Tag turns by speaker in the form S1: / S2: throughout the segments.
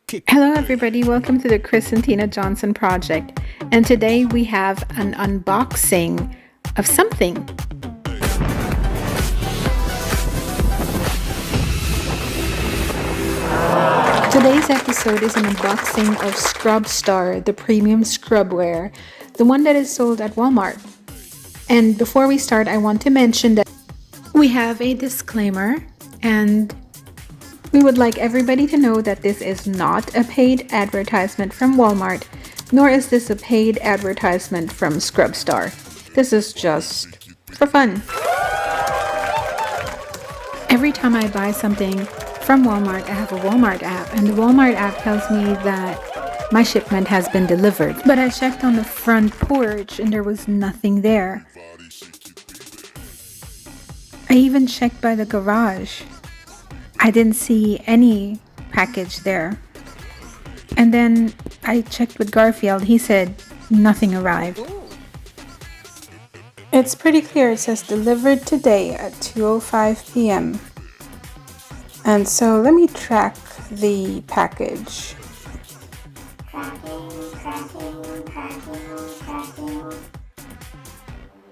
S1: Hello everybody, welcome to the Chris&Teena Johnson project, and today we have an unboxing of something. Today's episode is an unboxing of Scrubstar, the premium scrubwear, the one that is sold at Walmart. And before we start, I want to mention that we have a disclaimer, and we would like everybody to know that this is not a paid advertisement from Walmart, nor is this a paid advertisement from Scrubstar. This is just for fun. Every time I buy something from Walmart, I have a Walmart app, and the Walmart app tells me that my shipment has been delivered. But I checked on the front porch and there was nothing there. I even checked by the garage. I didn't see any package there. And then I checked with Garfield. He said nothing arrived. It's pretty clear. It says delivered today at 2:05 p.m. And so let me track the package.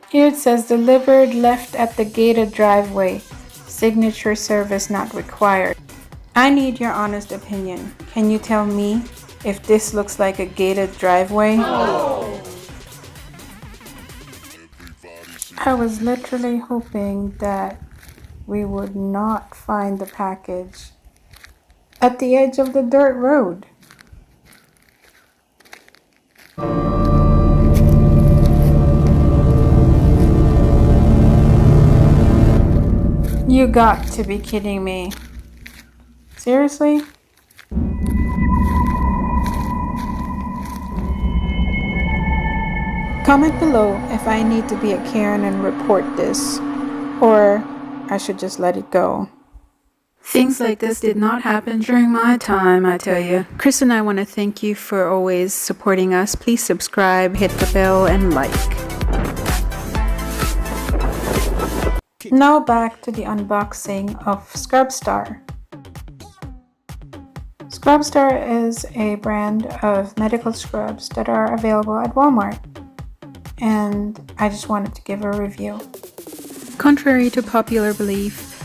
S1: Here it says delivered, left at the gated driveway. Signature service not required. I need your honest opinion. Can you tell me if this looks like a gated driveway? Oh. I was literally hoping that we would not find the package at the edge of the dirt road. You got to be kidding me. Seriously? Comment below if I need to be a Karen and report this, or I should just let it go. Things like this did not happen during my time, I tell you. Chris and I want to thank you for always supporting us. Please subscribe, hit the bell, and like. Now back to the unboxing of Scrubstar. Scrubstar is a brand of medical scrubs that are available at Walmart, and I just wanted to give a review. Contrary to popular belief,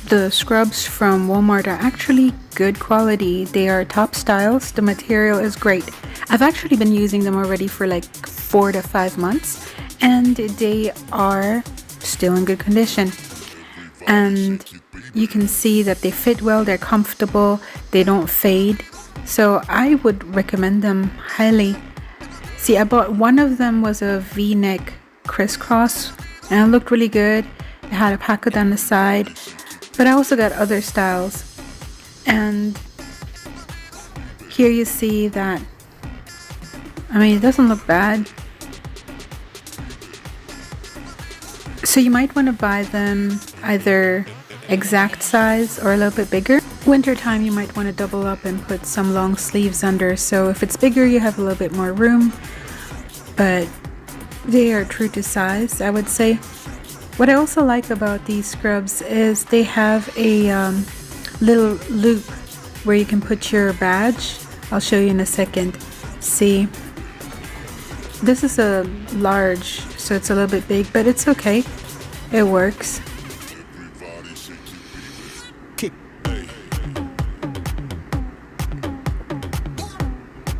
S1: the scrubs from Walmart are actually good quality. They are top styles. The material is great. I've actually been using them already for like 4 to 5 months, and they are still in good condition. And you can see that they fit well, they're comfortable, they don't fade. So I would recommend them highly. See, I bought one of them, was a V-neck crisscross, and it looked really good. It had a pocket on the side, but I also got other styles. And here you see that, I mean, it doesn't look bad. So you might want to buy them either exact size or a little bit bigger. Wintertime you might want to double up and put some long sleeves under, so if it's bigger you have a little bit more room, but they are true to size, I would say. What I also like about these scrubs is they have a little loop where you can put your badge. I'll show you in a second. See, this is a large, so it's a little bit big, but it's okay. It works.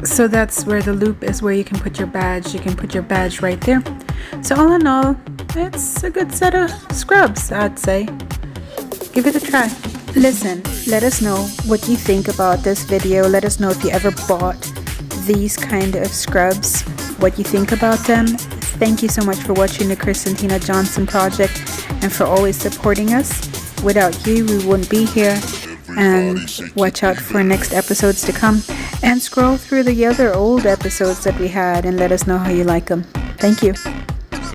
S1: So that's where the loop is, where you can put your badge. You can put your badge right there. So all in all, it's a good set of scrubs, I'd say. Give it a try. Listen, let us know what you think about this video. Let us know if you ever bought these kind of scrubs, what you think about them. Thank you so much for watching the Chris&Teena Johnson project and for always supporting us. Without you, we wouldn't be here. And watch out for next episodes to come. And scroll through the other old episodes that we had and let us know how you like them. Thank you.